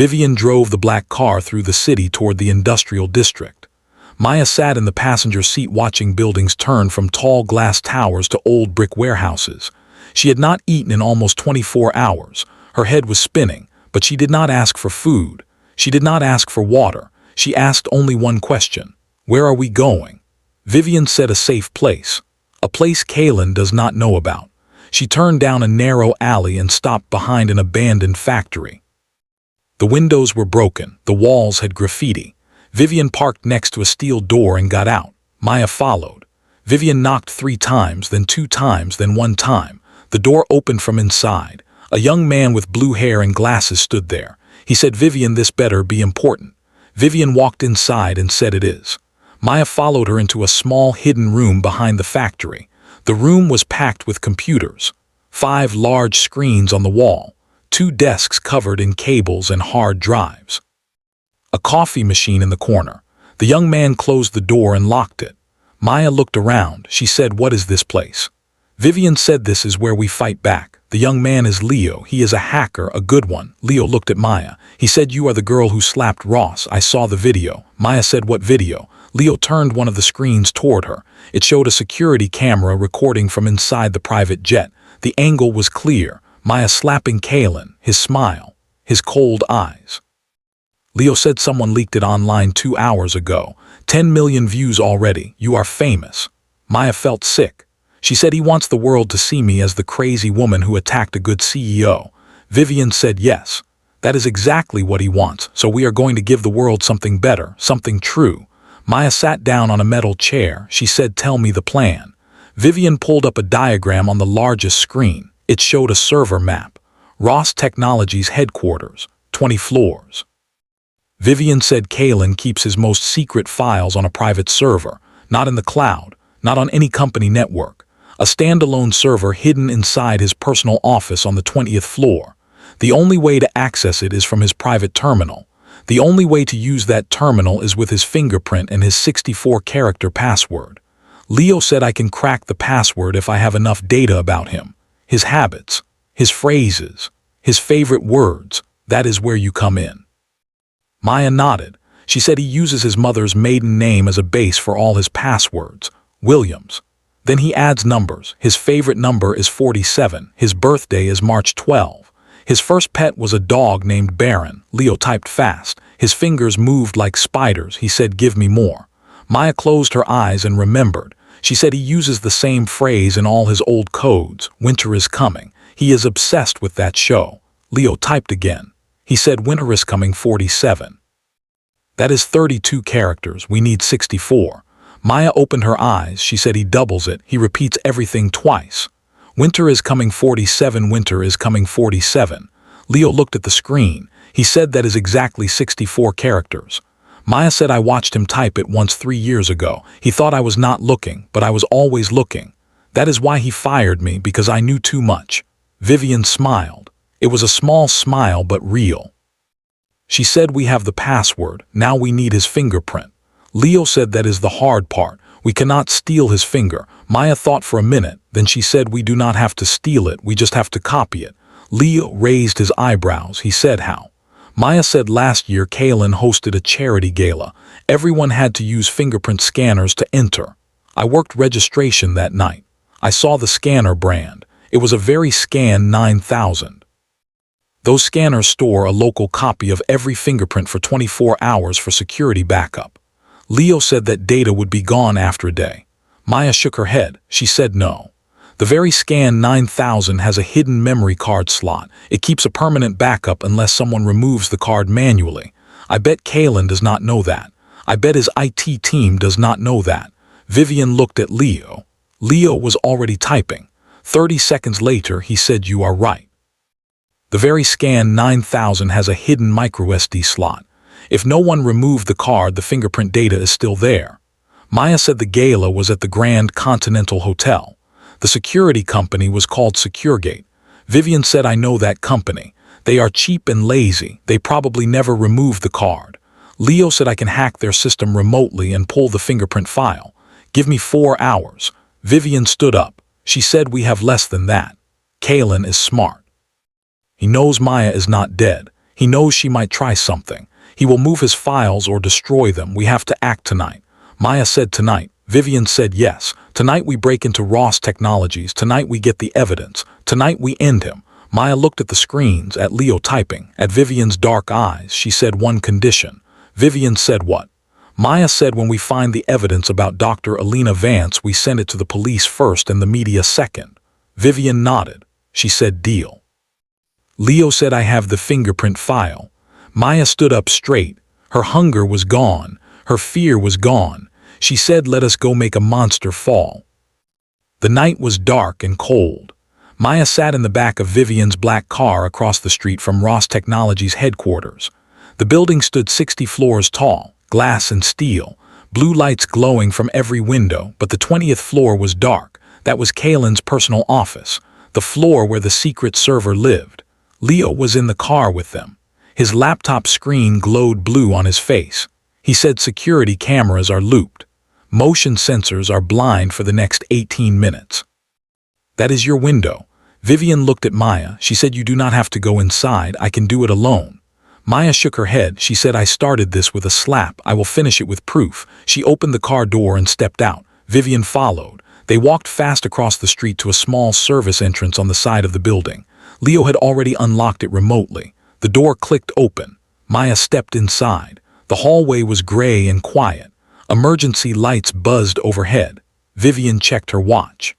Vivian drove the black car through the city toward the industrial district. Maya sat in the passenger seat watching buildings turn from tall glass towers to old brick warehouses. She had not eaten in almost 24 hours. Her head was spinning, but she did not ask for food. She did not ask for water. She asked only one question. Where are we going? Vivian said a safe place. A place Kaylin does not know about. She turned down a narrow alley and stopped behind an abandoned factory. The windows were broken. The walls had graffiti. Vivian parked next to a steel door and got out. Maya followed. Vivian knocked 3 times, then 2 times, then 1 time. The door opened from inside. A young man with blue hair and glasses stood there. He said, "Vivian, this better be important." Vivian walked inside and said, "It is." Maya followed her into a small hidden room behind the factory. The room was packed with computers. 5 large screens on the wall. 2 desks covered in cables and hard drives. A coffee machine in the corner. The young man closed the door and locked it. Maya looked around. She said, "What is this place?" Vivian said, "This is where we fight back. The young man is Leo. He is a hacker, a good one." Leo looked at Maya. He said, "You are the girl who slapped Ross. I saw the video." Maya said, "What video?" Leo turned one of the screens toward her. It showed a security camera recording from inside the private jet. The angle was clear. Maya slapping Kaylin, his smile, his cold eyes. Leo said, "Someone leaked it online 2 hours ago. 10 million views already. You are famous." Maya felt sick. She said, "He wants the world to see me as the crazy woman who attacked a good CEO." Vivian said, "Yes, that is exactly what he wants, so we are going to give the world something better, something true." Maya sat down on a metal chair. She said, "Tell me the plan." Vivian pulled up a diagram on the largest screen. It showed a server map. Ross Technologies headquarters, 20 floors. Vivian said Kaylin keeps his most secret files on a private server, not in the cloud, not on any company network. A standalone server hidden inside his personal office on the 20th floor. The only way to access it is from his private terminal. The only way to use that terminal is with his fingerprint and his 64-character password. Leo said, "I can crack the password if I have enough data about him. His habits, his phrases, his favorite words. That is where you come in." Maya nodded. She said he uses his mother's maiden name as a base for all his passwords, Williams. Then he adds numbers. His favorite number is 47. His birthday is March 12. His first pet was a dog named Baron. Leo typed fast. His fingers moved like spiders. He said, "Give me more." Maya closed her eyes and remembered. She said he uses the same phrase in all his old codes. "Winter is coming." He is obsessed with that show. Leo typed again. He said, "Winter is coming 47. That is 32 characters. We need 64. Maya opened her eyes. She said he doubles it. He repeats everything twice. "Winter is coming 47. Winter is coming 47. Leo looked at the screen. He said that is exactly 64 characters. Maya said, "I watched him type it once 3 years ago. He thought I was not looking, but I was always looking. That is why he fired me, because I knew too much." Vivian smiled. It was a small smile, but real. She said, "We have the password. Now we need his fingerprint." Leo said, "That is the hard part. We cannot steal his finger." Maya thought for a minute. Then she said, "We do not have to steal it. We just have to copy it." Leo raised his eyebrows. He said, "How?" Maya said, "Last year Kaylin hosted a charity gala. Everyone had to use fingerprint scanners to enter. I worked registration that night. I saw the scanner brand. It was a very scan 9000. Those scanners store a local copy of every fingerprint for 24 hours for security backup." Leo said that data would be gone after a day. Maya shook her head. She said no. The very scan 9000 has a hidden memory card slot. It keeps a permanent backup unless someone removes the card manually. I bet Kaylin does not know that. I bet his IT team does not know that. Vivian looked at Leo. Leo was already typing. 30 seconds later, he said, "You are right. The very scan 9000 has a hidden microSD slot. If no one removed the card, the fingerprint data is still there." Maya said the gala was at the Grand Continental Hotel. The security company was called SecureGate. Vivian said, "I know that company. They are cheap and lazy. They probably never removed the card." Leo said, "I can hack their system remotely and pull the fingerprint file. Give me 4 hours. Vivian stood up. She said, "We have less than that. Kaylin is smart. He knows Maya is not dead. He knows she might try something. He will move his files or destroy them. We have to act tonight. Maya said tonight. Vivian said yes. Tonight we break into Ross Technologies. Tonight we get the evidence. Tonight we end him. Maya looked at the screens, at Leo typing, at Vivian's dark eyes. She said one condition. Vivian said what? Maya said when we find the evidence about Dr. Alina Vance, we send it to the police first and the media second. Vivian nodded. She said deal. Leo said I have the fingerprint file. Maya stood up straight. Her hunger was gone. Her fear was gone. She said let us go make a monster fall. The night was dark and cold. Maya sat in the back of Vivian's black car across the street from Ross Technologies headquarters. The building stood 60 floors tall, glass and steel, blue lights glowing from every window, but the 20th floor was dark. That was Kalen's personal office, the floor where the secret server lived. Leo was in the car with them. His laptop screen glowed blue on his face. He said security cameras are looped. Motion sensors are blind for the next 18 minutes. That is your window. Vivian looked at Maya. She said you do not have to go inside. I can do it alone. Maya shook her head. She said I started this with a slap. I will finish it with proof. She opened the car door and stepped out. Vivian followed. They walked fast across the street to a small service entrance on the side of the building. Leo had already unlocked it remotely. The door clicked open. Maya stepped inside. The hallway was gray and quiet. Emergency lights buzzed overhead. Vivian checked her watch.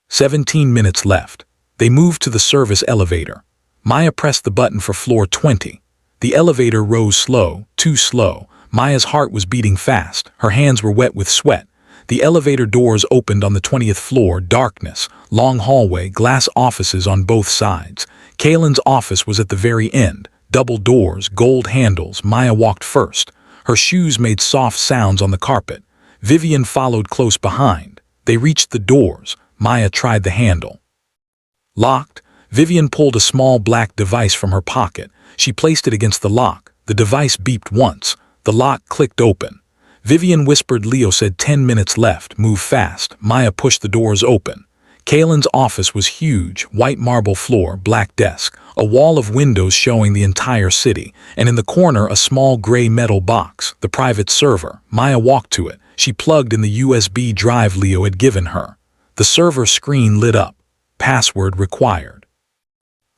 17 minutes left. They moved to the service elevator. Maya pressed the button for floor 20. The elevator rose slow, too slow. Maya's heart was beating fast. Her hands were wet with sweat. The elevator doors opened on the 20th floor, darkness, long hallway, glass offices on both sides. Kalen's office was at the very end. Double doors, gold handles. Maya walked first. Her shoes made soft sounds on the carpet. Vivian followed close behind. They reached the doors. Maya tried the handle. Locked. Vivian pulled a small black device from her pocket. She placed it against the lock. The device beeped once. The lock clicked open. Vivian whispered. Leo said 10 minutes left. Move fast. Maya pushed the doors open. Kalen's office was huge, white marble floor, black desk, a wall of windows showing the entire city, and in the corner a small gray metal box, the private server. Maya walked to it. She plugged in the USB drive Leo had given her. The server screen lit up. Password required.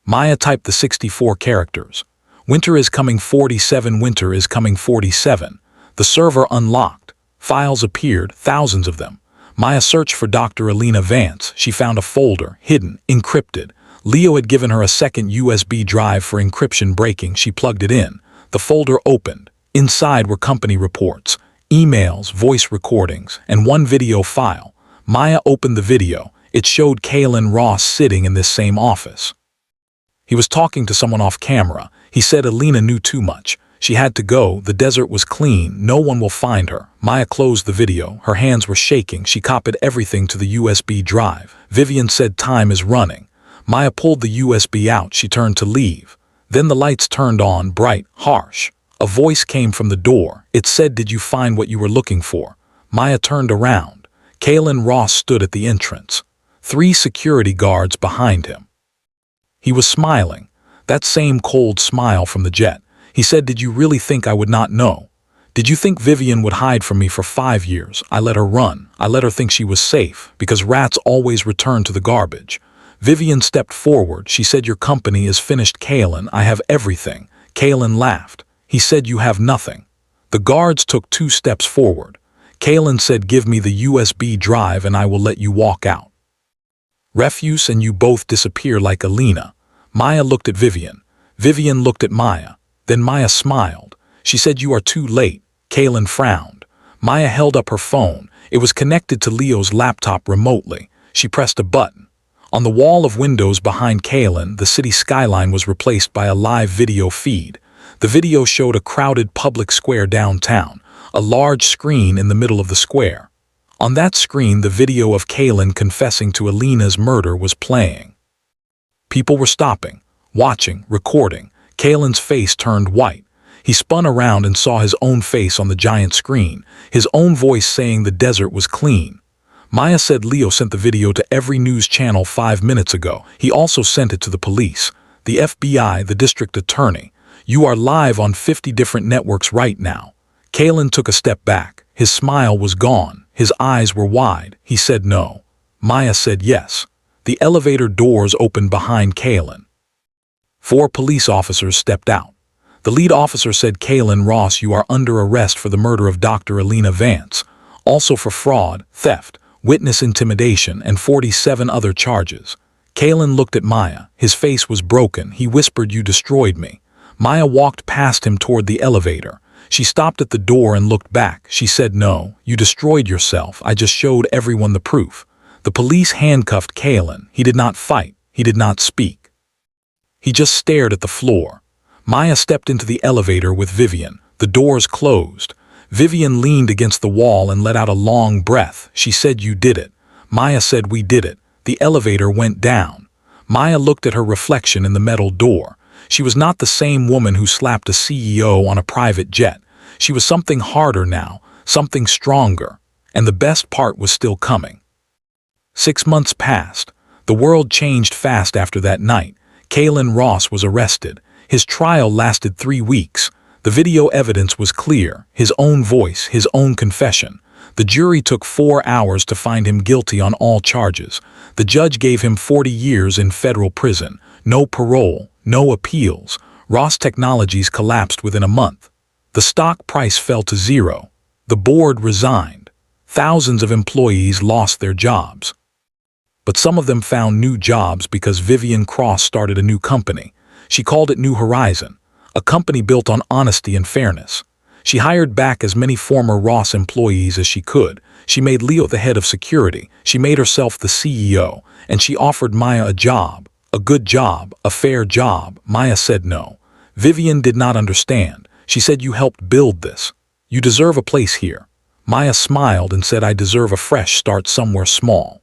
Maya typed the 64 characters. Winter is coming 47, winter is coming 47. The server unlocked. Files appeared, thousands of them. Maya searched for Dr. Alina Vance. She found a folder, hidden, encrypted. Leo had given her a second USB drive for encryption breaking. She plugged it in. The folder opened. Inside were company reports, emails, voice recordings, and one video file. Maya opened the video. It showed Kalen Ross sitting in this same office. He was talking to someone off camera. He said Alina knew too much. She had to go. The desert was clean. No one will find her. Maya closed the video. Her hands were shaking. She copied everything to the USB drive. Vivian said time is running. Maya pulled the USB out. She turned to leave. Then the lights turned on, bright, harsh. A voice came from the door. It said, "Did you find what you were looking for?" Maya turned around. Kalen Ross stood at the entrance. 3 security guards behind him. He was smiling. That same cold smile from the jet. He said, "Did you really think I would not know? Did you think Vivian would hide from me for 5 years? I let her run. I let her think she was safe, because rats always return to the garbage." Vivian stepped forward. She said, "Your company is finished, Kalen. I have everything." Kalen laughed. He said, "You have nothing." The guards took 2 steps forward. Kalen said, "Give me the USB drive and I will let you walk out. Refuse and you both disappear like Alina." Maya looked at Vivian. Vivian looked at Maya. Then Maya smiled. She said, "You are too late." Kalen frowned. Maya held up her phone. It was connected to Leo's laptop remotely. She pressed a button. On the wall of windows behind Kalen, the city skyline was replaced by a live video feed. The video showed a crowded public square downtown, a large screen in the middle of the square. On that screen, the video of Kalen confessing to Alina's murder was playing. People were stopping, watching, recording. Kalen's face turned white. He spun around and saw his own face on the giant screen, his own voice saying the desert was clean. Maya said Leo sent the video to every news channel 5 minutes ago. He also sent it to the police, the FBI, the district attorney. You are live on 50 different networks right now." Kalen took a step back. His smile was gone. His eyes were wide. He said no. Maya said yes. The elevator doors opened behind Kalen. 4 police officers stepped out. The lead officer said, "Kalen Ross, you are under arrest for the murder of Dr. Alina Vance, also for fraud, theft, witness intimidation, and 47 other charges." Kalen looked at Maya. His face was broken. He whispered, "You destroyed me." Maya walked past him toward the elevator. She stopped at the door and looked back. She said, "No, you destroyed yourself. I just showed everyone the proof." The police handcuffed Kalen. He did not fight. He did not speak. He just stared at the floor. Maya stepped into the elevator with Vivian. The doors closed. Vivian leaned against the wall and let out a long breath. She said, "You did it." Maya said, "We did it." The elevator went down. Maya looked at her reflection in the metal door. She was not the same woman who slapped a CEO on a private jet. She was something harder now, something stronger. And the best part was still coming. 6 months passed. The world changed fast after that night. Kalen Ross was arrested. His trial lasted 3 weeks. The video evidence was clear, his own voice, his own confession. The jury took 4 hours to find him guilty on all charges. The judge gave him 40 years in federal prison. No parole, no appeals. Ross Technologies collapsed within a month. The stock price fell to zero. The board resigned. Thousands of employees lost their jobs. But some of them found new jobs because Vivian Cross started a new company. She called it New Horizon, a company built on honesty and fairness. She hired back as many former Ross employees as she could. She made Leo the head of security. She made herself the CEO. And she offered Maya a job, a good job, a fair job. Maya said no. Vivian did not understand. She said, "You helped build this. You deserve a place here." Maya smiled and said, "I deserve a fresh start somewhere small.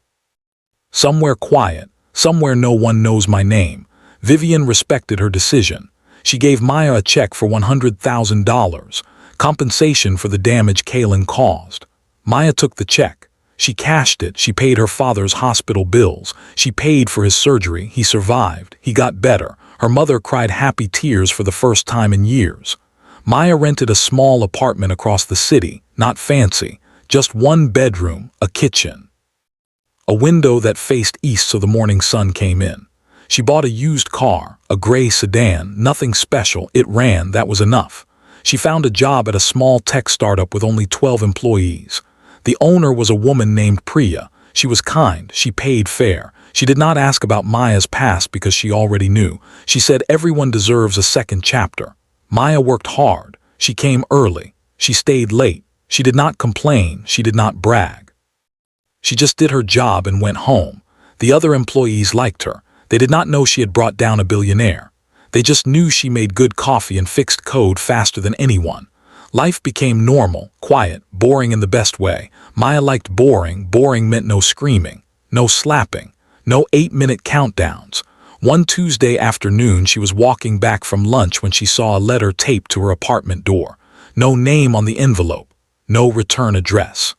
Somewhere quiet, somewhere no one knows my name." Vivian respected her decision. She gave Maya a check for $100,000, compensation for the damage Kalen caused. Maya took the check. She cashed it. She paid her father's hospital bills. She paid for his surgery. He survived. He got better. Her mother cried happy tears for the first time in years. Maya rented a small apartment across the city, not fancy, just 1 bedroom, a kitchen. A window that faced east so the morning sun came in. She bought a used car, a gray sedan, nothing special. It ran, that was enough. She found a job at a small tech startup with only 12 employees. The owner was a woman named Priya. She was kind, she paid fair. She did not ask about Maya's past because she already knew. She said everyone deserves a second chapter. Maya worked hard. She came early. She stayed late. She did not complain. She did not brag. She just did her job and went home. The other employees liked her. They did not know she had brought down a billionaire. They just knew she made good coffee and fixed code faster than anyone. Life became normal, quiet, boring in the best way. Maya liked boring. Boring meant no screaming, no slapping, no 8-minute countdowns. One Tuesday afternoon, she was walking back from lunch when she saw a letter taped to her apartment door. No name on the envelope, no return address.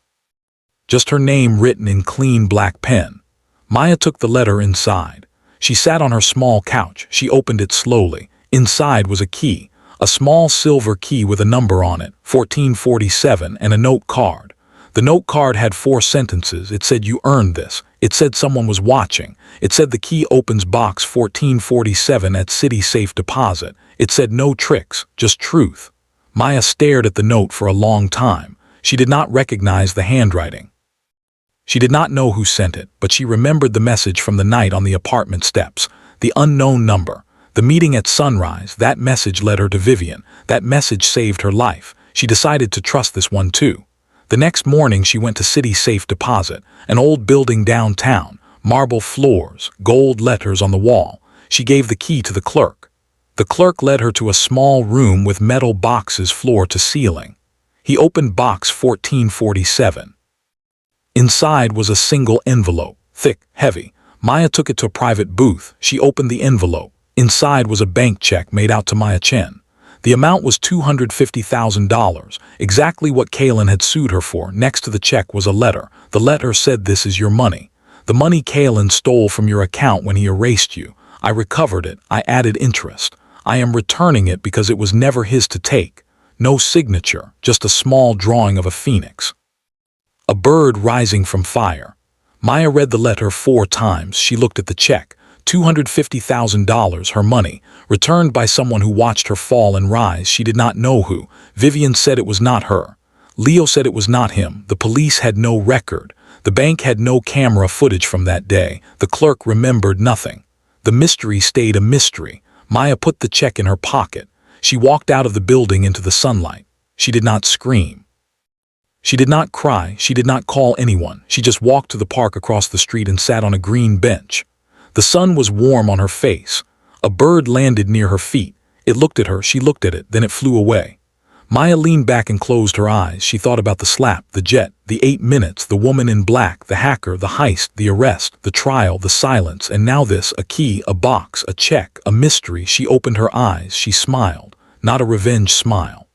Just her name written in clean black pen. Maya took the letter inside. She sat on her small couch. She opened it slowly. Inside was a key, a small silver key with a number on it, 1447, and a note card. The note card had 4 sentences. It said, "You earned this." It said someone was watching. It said the key opens box 1447 at City Safe Deposit. It said no tricks, just truth. Maya stared at the note for a long time. She did not recognize the handwriting. She did not know who sent it, but she remembered the message from the night on the apartment steps. The unknown number. The meeting at sunrise. That message led her to Vivian. That message saved her life. She decided to trust this one too. The next morning she went to City Safe Deposit, an old building downtown, marble floors, gold letters on the wall. She gave the key to the clerk. The clerk led her to a small room with metal boxes floor to ceiling. He opened box 1447. Inside was a single envelope, thick, heavy. Maya took it to a private booth. She opened the envelope. Inside was a bank check made out to Maya Chen. The amount was $250,000, exactly what Kalen had sued her for. Next to the check was a letter. The letter said, "This is your money. The money Kalen stole from your account when he erased you. I recovered it. I added interest. I am returning it because it was never his to take. No signature, just a small drawing of a phoenix. A bird rising from fire. Maya read the letter 4 times. She looked at the check. $250,000, her money, returned by someone who watched her fall and rise. She did not know who. Vivian said it was not her. Leo said it was not him. The police had no record. The bank had no camera footage from that day. The clerk remembered nothing. The mystery stayed a mystery. Maya put the check in her pocket. She walked out of the building into the sunlight. She did not scream. She did not cry. She did not call anyone. She just walked to the park across the street and sat on a green bench. The sun was warm on her face. A bird landed near her feet. It looked at her. She looked at it. Then it flew away. Maya leaned back and closed her eyes. She thought about the slap, the jet, the 8 minutes, the woman in black, the hacker, the heist, the arrest, the trial, the silence, and now this, a key, a box, a check, a mystery. She opened her eyes. She smiled. Not a revenge smile.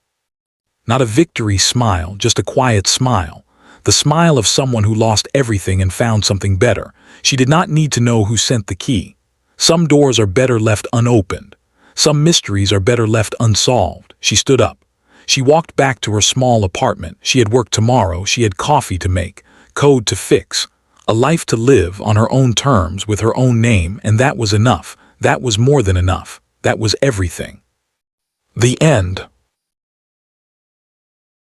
Not a victory smile, just a quiet smile. The smile of someone who lost everything and found something better. She did not need to know who sent the key. Some doors are better left unopened. Some mysteries are better left unsolved. She stood up. She walked back to her small apartment. She had work tomorrow. She had coffee to make, code to fix, a life to live on her own terms with her own name, and that was enough. That was more than enough. That was everything. The end.